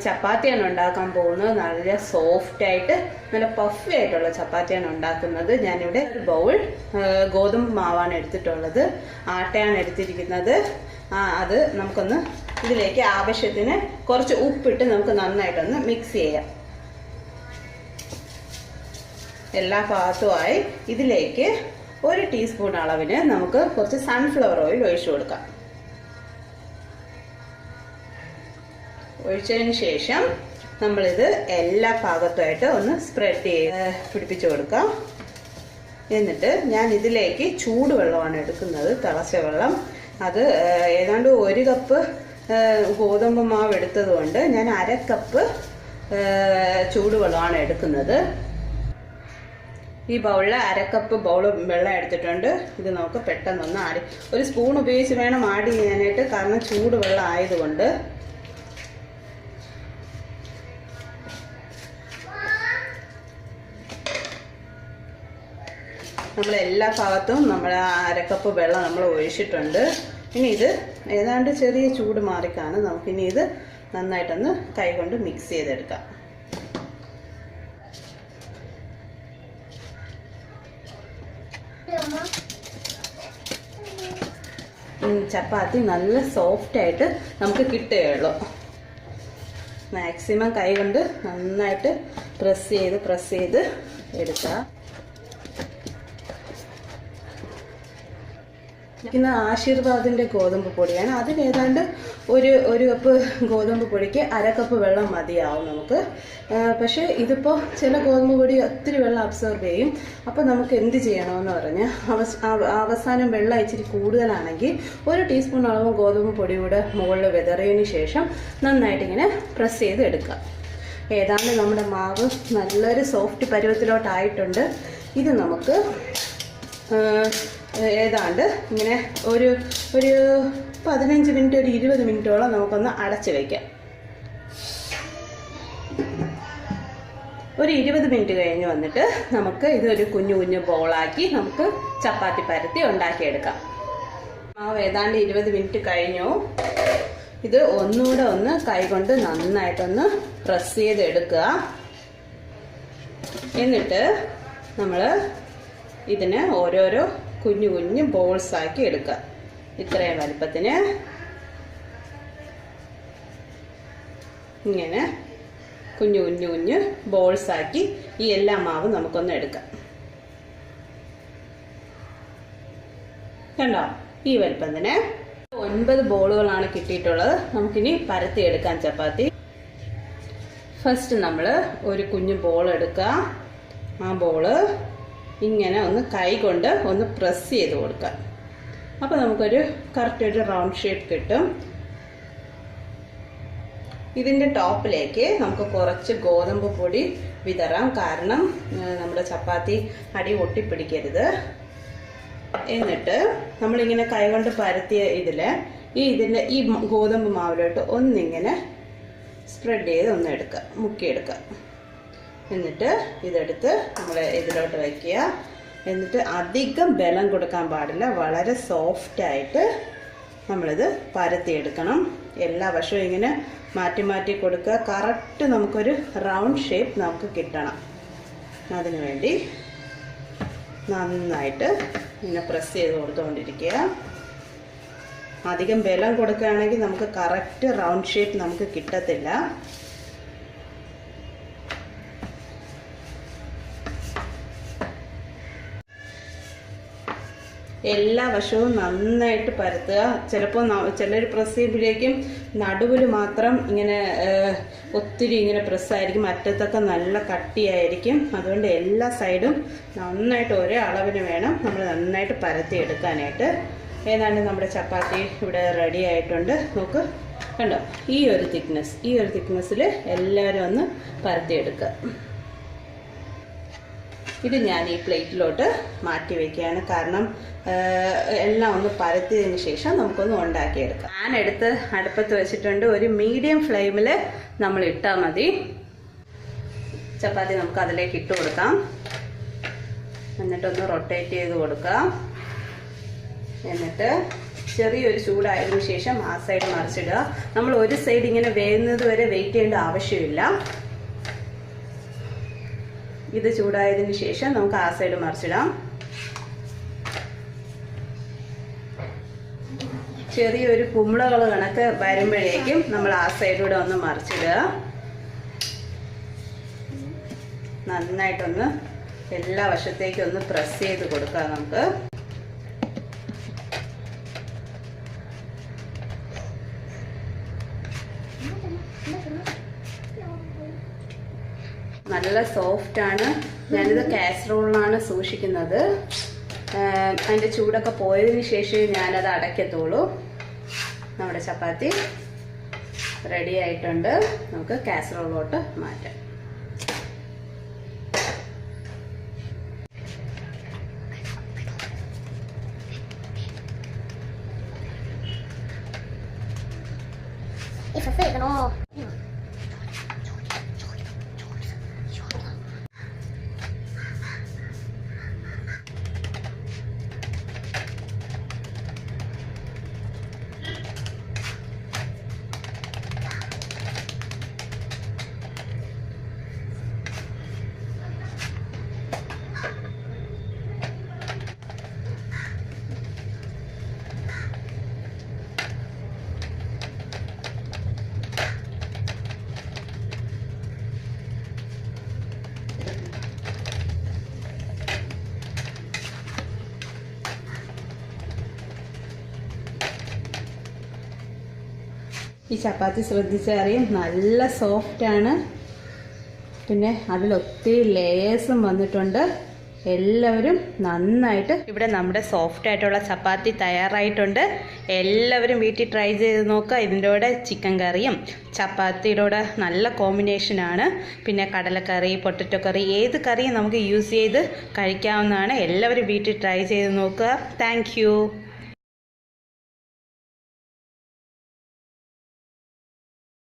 ചപ്പാത്തിയാണ് ഉണ്ടാക്കാൻ പോകുന്നത്. നല്ല സോഫ്റ്റ് ആയിട്ട് നല്ല പഫി ആയിട്ടുള്ള ചപ്പാത്തിയാണ് ഉണ്ടാക്കുന്നത്. ഞാനിവിടെ ഒരു ബൗൾ ഗോതമ്പ് മാവാണ് എടുത്തിട്ടുള്ളത്, ആട്ടയാണ് എടുത്തിരിക്കുന്നത്. അത് നമുക്കൊന്ന് ഇതിലേക്ക് ആവശ്യത്തിന് കുറച്ച് ഉപ്പിട്ട് നമുക്ക് നന്നായിട്ടൊന്ന് മിക്സ് ചെയ്യാം. എല്ലാ ഭാഗത്തുമായി ഇതിലേക്ക് 1 ടീസ്പൂൺ അളവിന് നമുക്ക് കുറച്ച് സൺഫ്ലവർ ഓയിൽ ഒഴിച്ചു കൊടുക്കാം. ഒഴിച്ചതിന് ശേഷം നമ്മളിത് എല്ലാ ഭാഗത്തുമായിട്ട് ഒന്ന് സ്പ്രെഡ് ചെയ്ത് പിടിപ്പിച്ചു കൊടുക്കാം. എന്നിട്ട് ഞാൻ ഇതിലേക്ക് ചൂടുവെള്ളമാണ് എടുക്കുന്നത്, തിളച്ച വെള്ളം. അത് ഏതാണ്ട് 1 കപ്പ് ഗോതമ്പ് മാവ് എടുത്തത് കൊണ്ട് ഞാൻ 1/2 കപ്പ് ചൂടുവെള്ളമാണ് എടുക്കുന്നത്. ഈ ബൗളിൽ 1/2 കപ്പ് വെള്ളം എടുത്തിട്ടുണ്ട്. ഇത് നമുക്ക് പെട്ടെന്നൊന്ന് ഒരു സ്പൂൺ ഉപയോഗിച്ച് വേണം ആഡ് ചെയ്യാനായിട്ട്, കാരണം ചൂടുവെള്ളം ആയതുകൊണ്ട്. നമ്മൾ എല്ലാ ഭാഗത്തും നമ്മൾ 1/2 കപ്പ് വെള്ളം നമ്മൾ ഒഴിച്ചിട്ടുണ്ട്. ഇനി ഇത് ഏതാണ്ട് ചെറിയ ചൂട് മാറിക്കാണ്. നമുക്കിനി ഇത് നന്നായിട്ടൊന്ന് കൈകൊണ്ട് മിക്സ് ചെയ്തെടുക്കാം. ചപ്പാത്തി നല്ല സോഫ്റ്റ് ആയിട്ട് നമുക്ക് കിട്ടുകയുള്ളൂ. മാക്സിമം കൈകൊണ്ട് നന്നായിട്ട് പ്രസ് ചെയ്ത് എടുക്കുക. ആശീർവാദിന്റെ ഗോതമ്പ് പൊടിയാണ്. അതിന് ഏതാണ്ട് ഒരു കപ്പ് ഗോതമ്പ് പൊടിക്ക് 1/2 കപ്പ് വെള്ളം മതിയാവും നമുക്ക്. പക്ഷെ ഇതിപ്പോൾ ചില ഗോതമ്പ് പൊടി ഒത്തിരി വെള്ളം അബ്സോർബ് ചെയ്യും. അപ്പോൾ നമുക്ക് എന്ത് ചെയ്യണമെന്ന് പറഞ്ഞാൽ അവസാനം വെള്ളം ഇച്ചിരി കൂടുതലാണെങ്കിൽ 1 ടീസ്പൂൺ അളവ് ഗോതമ്പ് പൊടി കൂടെ മുകളിൽ വിതറിയതിന് ശേഷം നന്നായിട്ട് ഇങ്ങനെ പ്രസ് ചെയ്ത് എടുക്കുക. ഏതാണ്ട് നമ്മുടെ മാവ് നല്ലൊരു സോഫ്റ്റ് പരുവത്തിലോട്ടായിട്ടുണ്ട്. ഇത് നമുക്ക് ഏതാണ്ട് ഇങ്ങനെ ഒരു 15 മിനിറ്റ് 20 മിനിറ്റോളം നമുക്കൊന്ന് അടച്ചു വയ്ക്കാം. ഒരു 20 മിനിറ്റ് കഴിഞ്ഞ് വന്നിട്ട് നമുക്ക് ഇതൊരു കുഞ്ഞു ബോളാക്കി നമുക്ക് ചപ്പാത്തി പരത്തി ഉണ്ടാക്കിയെടുക്കാം. മാവ് ഏതാണ്ട് 20 മിനിറ്റ് കഴിഞ്ഞു. ഇത് ഒന്നുകൂടെ ഒന്ന് കൈകൊണ്ട് നന്നായിട്ടൊന്ന് പ്രസ് ചെയ്ത് എടുക്കുക. എന്നിട്ട് നമ്മൾ ഇതിന് ഓരോരോ കുഞ്ഞു ബോൾസ് ആക്കി എടുക്കുക. ഇത്രയും വലുപ്പത്തിന് ഇങ്ങനെ കുഞ്ഞു ബോൾസ് ആക്കി ഈ എല്ലാ മാവും നമുക്കൊന്ന് എടുക്കാം. കണ്ടോ? ഈ വലുപ്പത്തിന് 9 ബോളുകളാണ് കിട്ടിയിട്ടുള്ളത്. നമുക്കിനി പരത്തിയെടുക്കാം ചപ്പാത്തി. ഫസ്റ്റ് നമ്മൾ ഒരു കുഞ്ഞു ബോൾ എടുക്കുക. ആ ബോള് ഇങ്ങനെ ഒന്ന് കൈ കൊണ്ട് ഒന്ന് പ്രസ് ചെയ്ത് കൊടുക്കാം. അപ്പോൾ നമുക്കൊരു കറക്റ്റ് ഒരു റൗണ്ട് ഷേപ്പ് കിട്ടും. ഇതിൻ്റെ ടോപ്പിലേക്ക് നമുക്ക് കുറച്ച് ഗോതമ്പ് പൊടി വിതറാം, കാരണം നമ്മുടെ ചപ്പാത്തി അടി ഒട്ടിപ്പിടിക്കരുത്. എന്നിട്ട് നമ്മളിങ്ങനെ കൈ കൊണ്ട് പരത്തിയ ഇതിൻ്റെ ഈ ഗോതമ്പ് മാവിലോട്ട് ഒന്നിങ്ങനെ സ്പ്രെഡ് ചെയ്ത് ഒന്ന് എടുക്കുക, മുക്കിയെടുക്കുക. എന്നിട്ട് ഇതെടുത്ത് നമ്മൾ ഇതിലോട്ട് വയ്ക്കുക. എന്നിട്ട് അധികം ബലം കൊടുക്കാൻ പാടില്ല, വളരെ സോഫ്റ്റായിട്ട് നമ്മളിത് പരത്തിയെടുക്കണം. എല്ലാ വശവും ഇങ്ങനെ മാറ്റി കൊടുക്കുക. കറക്റ്റ് നമുക്കൊരു റൗണ്ട് ഷേപ്പ് നമുക്ക് കിട്ടണം. അതിനു വേണ്ടി നന്നായിട്ട് ഇങ്ങനെ പ്രസ് ചെയ്ത് കൊടുത്തുകൊണ്ടിരിക്കുക. അധികം ബലം കൊടുക്കുകയാണെങ്കിൽ നമുക്ക് കറക്റ്റ് റൗണ്ട് ഷേപ്പ് നമുക്ക് കിട്ടത്തില്ല. എല്ലാ വശവും നന്നായിട്ട് പരത്തുക. ചിലപ്പോൾ ചിലർ പ്രസ് ചെയ്യുമ്പോഴേക്കും നടുവിൽ മാത്രം ഇങ്ങനെ ഒത്തിരി ഇങ്ങനെ പ്രസ്സായിരിക്കും, അറ്റത്തൊക്കെ നല്ല കട്ടിയായിരിക്കും. അതുകൊണ്ട് എല്ലാ സൈഡും നന്നായിട്ട് ഒരേ അളവിന് വേണം നമ്മൾ നന്നായിട്ട് പരത്തിയെടുക്കാനായിട്ട്. ഏതാണ്ട് നമ്മുടെ ചപ്പാത്തി ഇവിടെ റെഡി ആയിട്ടുണ്ട്. നോക്ക്, കണ്ടോ? ഈ ഒരു തിക്നെസ്സിൽ എല്ലാവരും ഒന്ന് പരത്തിയെടുക്കുക. ഇത് ഞാൻ ഈ പ്ലേറ്റിലോട്ട് മാറ്റി വയ്ക്കുകയാണ്, കാരണം എല്ലാം ഒന്ന് പരത്തിയതിന് ശേഷം നമുക്കൊന്ന് ഉണ്ടാക്കിയെടുക്കാം. ഞാൻ എടുത്ത് അടുപ്പത്ത് വെച്ചിട്ടുണ്ട്. ഒരു മീഡിയം ഫ്ലെയിമിൽ നമ്മൾ ഇട്ടാൽ മതി. ചപ്പാത്തി നമുക്ക് അതിലേക്ക് ഇട്ട് കൊടുക്കാം. എന്നിട്ടൊന്ന് റൊട്ടേറ്റ് ചെയ്ത് കൊടുക്കാം. എന്നിട്ട് ചെറിയൊരു ചൂടായതിനു ശേഷം ആ സൈഡ് മറിച്ചിടുക. നമ്മൾ ഒരു സൈഡ് ഇങ്ങനെ വേകുന്നത് വരെ വെയിറ്റ് ചെയ്യേണ്ട ആവശ്യമില്ല. ഇത് ചൂടായതിനു ശേഷം നമുക്ക് ആ സൈഡ് മറിച്ചിടാം. ചെറിയൊരു കുമ്പളകൾ കണക്ക് വരുമ്പോഴേക്കും നമ്മൾ ആ സൈഡിലൂടെ ഒന്ന് മറിച്ചിടുക. നന്നായിട്ടൊന്ന് എല്ലാ വശത്തേക്കും ഒന്ന് പ്രസ് ചെയ്ത് കൊടുക്കാം. നമുക്ക് നല്ല സോഫ്റ്റാണ്. ഞാനിത് കാസറോളിലാണ് സൂക്ഷിക്കുന്നത്. അതിൻ്റെ ചൂടൊക്കെ പോയതിന് ശേഷം ഞാനത് അടയ്ക്കത്തുള്ളൂ. നമ്മുടെ ചപ്പാത്തി റെഡി ആയിട്ടുണ്ട്. നമുക്ക് കാസറോളിലോട്ട് മാറ്റാം. ഈ ചപ്പാത്തി ശ്രദ്ധിച്ചറിയും, നല്ല സോഫ്റ്റാണ്. പിന്നെ അതിലൊത്തിരി ലേയേഴ്സും വന്നിട്ടുണ്ട്. എല്ലാവരും നന്നായിട്ട് ഇവിടെ നമ്മുടെ സോഫ്റ്റ് ആയിട്ടുള്ള ചപ്പാത്തി തയ്യാറായിട്ടുണ്ട്. എല്ലാവരും വീട്ടിൽ ട്രൈ ചെയ്ത് നോക്കുക. ഇതിൻ്റെ കൂടെ ചിക്കൻ കറിയും ചപ്പാത്തിയുടെ നല്ല കോമ്പിനേഷനാണ്. പിന്നെ കടലക്കറി, പൊട്ടറ്റോ കറി, ഏത് കറിയും നമുക്ക് യൂസ് ചെയ്ത് കഴിക്കാവുന്നതാണ്. എല്ലാവരും വീട്ടിൽ ട്രൈ ചെയ്ത് നോക്കുക. താങ്ക്